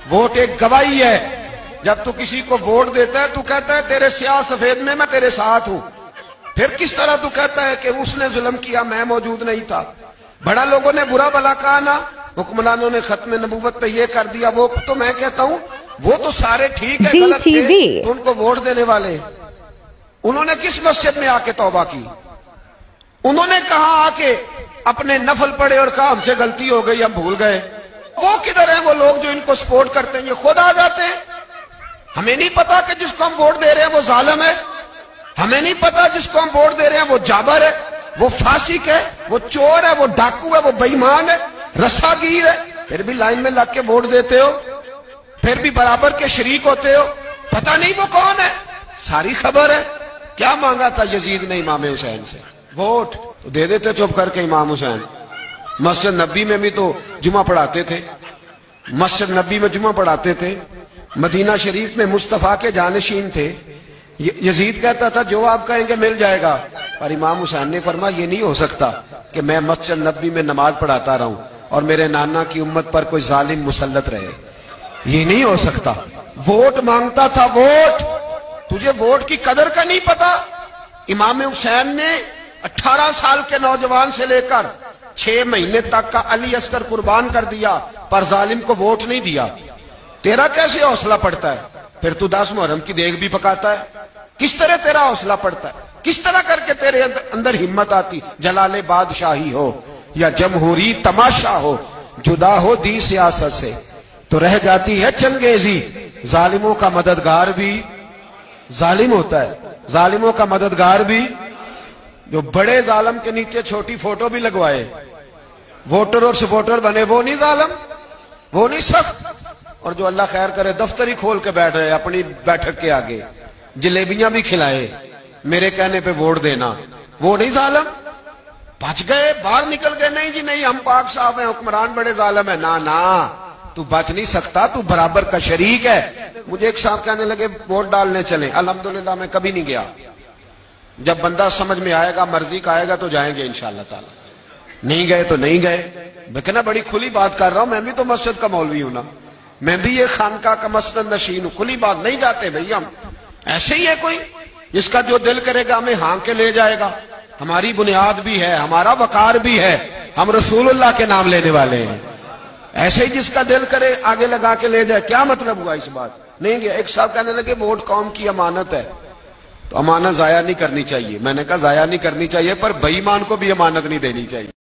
Vote ایک گواہی ہے. جب تو کسی کو ووٹ دیتا ہے تو کہتا ہے تیرے سیاہ سفید میں تیرے ساتھ ہوں. پھر کس طرح تو کہتا ہے کہ اس نے ظلم کیا میں موجود نہیں تھا. بڑا لوگوں نے برا بلا کہا نا, حکمرانوں نے ختم نبوت پہ یہ کر دیا, وہ تو میں کہتا ہوں وہ تو سارے ٹھیک ہے, غلط تھے تو ان کو ووٹ دینے والے. انہوں نے کس مسجد میں آ کے توبہ کی؟ انہوں نے کہا آ کے اپنے نفل پڑھے اور کہا ہم سے غلطی ہو گئی ہم بھول گئے. وہ کدھر ہیں وہ لوگ جو ان کو سپورٹ کرتے ہیں؟ یہ خود آ جاتے ہیں. ہمیں نہیں پتا کہ جس کو ہم ووٹ دے رہے ہیں وہ ظالم ہے. ہمیں نہیں پتا جس کو ہم ووٹ دے رہے ہیں وہ جابر ہے, وہ فاسق ہے, وہ چور ہے, وہ ڈاکو ہے, وہ بے ایمان ہے, رسا گیر ہے. پھر بھی لائن میں لگ کے ووٹ دیتے ہو, پھر بھی برابر کے شریک ہوتے ہو. پتہ نہیں وہ کون ہے, ساری خبر ہے. کیا مانگا تھا یزید نے امام حسین سے؟ ووٹ. تو دے دیتے چپ کر کے امام حسین. مسجد نبی میں بھی تو جمعہ پڑھاتے تھے, مسجد نبی میں جمعہ پڑھاتے تھے, مدینہ شریف میں مصطفیٰ کے جانشین تھے. یزید کہتا تھا جو آپ کہیں گے مل جائے گا, پر امام حسین نے فرمایا یہ نہیں ہو سکتا کہ میں مسجد نبی میں نماز پڑھاتا رہوں اور میرے نانا کی امت پر کوئی ظالم مسلط رہے. یہ نہیں ہو سکتا. ووٹ مانگتا تھا, ووٹ. تجھے ووٹ کی قدر کا نہیں پتا؟ امام حسین نے 18 سال کے نوجوان سے لے کر 6 مہینے تک کا علی اصغر قربان کر دیا, پر ظالم کو ووٹ نہیں دیا. تیرا کیسے حوصلہ پڑتا ہے؟ پھر تو 10 محرم کی دیگ بھی پکاتا ہے. کس طرح تیرا حوصلہ پڑتا ہے؟ کس طرح کر کے تیرے اندر ہمت آتی؟ جلال بادشاہی ہو یا جمہوری تماشا ہو, جدا ہو دی سیاست سے تو رہ جاتی ہے چنگیزی. ظالموں کا مددگار بھی ظالم ہوتا ہے, ظالموں کا مددگار بھی. جو بڑے ظالم کے نیچے چھوٹی فوٹو بھی لگوائے, ووٹر اور سپورٹر بنے, وہ نہیں ظالم, وہ نہیں سخت. اور جو اللہ خیر کرے دفتر ہی کھول کے بیٹھ رہے اپنی بیٹھک کے آگے, جلیبیاں بھی کھلائے, میرے کہنے پہ ووٹ دینا, وہ نہیں ظالم. بچ گئے, باہر نکل گئے, نہیں جی نہیں ہم پاک صاحب ہیں, حکمران بڑے ظالم ہیں. نا تو بچ نہیں سکتا, تو برابر کا شریک ہے. مجھے ایک صاحب کہنے لگے ووٹ ڈالنے چلیں. الحمدللہ میں کبھی نہیں گیا. جب بندہ سمجھ میں آئے گا, مرضی کا آئے گا تو جائیں گے انشاءاللہ تعالی. نہیں گئے تو نہیں گئے. میں کہنا بڑی کھلی بات کر رہا ہوں, میں بھی تو مسجد کا مولوی ہوں نا, میں بھی یہ خانقاہ کا مسجد نشین ہوں. کھلی بات نہیں جاتے بھئی ہم. ایسے ہی ہے کوئی جس کا جو دل کرے گا ہمیں ہانک کے لے جائے گا. ہماری بنیاد بھی ہے, ہمارا وقار بھی ہے, ہم رسول اللہ کے نام لینے والے ہیں. ایسے ہی جس کا دل کرے آگے لگا کے لے جائے. کیا مطلب ہوا اس بات؟ نہیں گیا. ایک صاحب کہنے لگے ووٹ قوم کی امانت ہے, تو امانت ضائع نہیں کرنی چاہیے. میں نے کہا ضائع نہیں کرنی چاہیے, پر بے ایمان کو بھی امانت نہیں دینی چاہیے.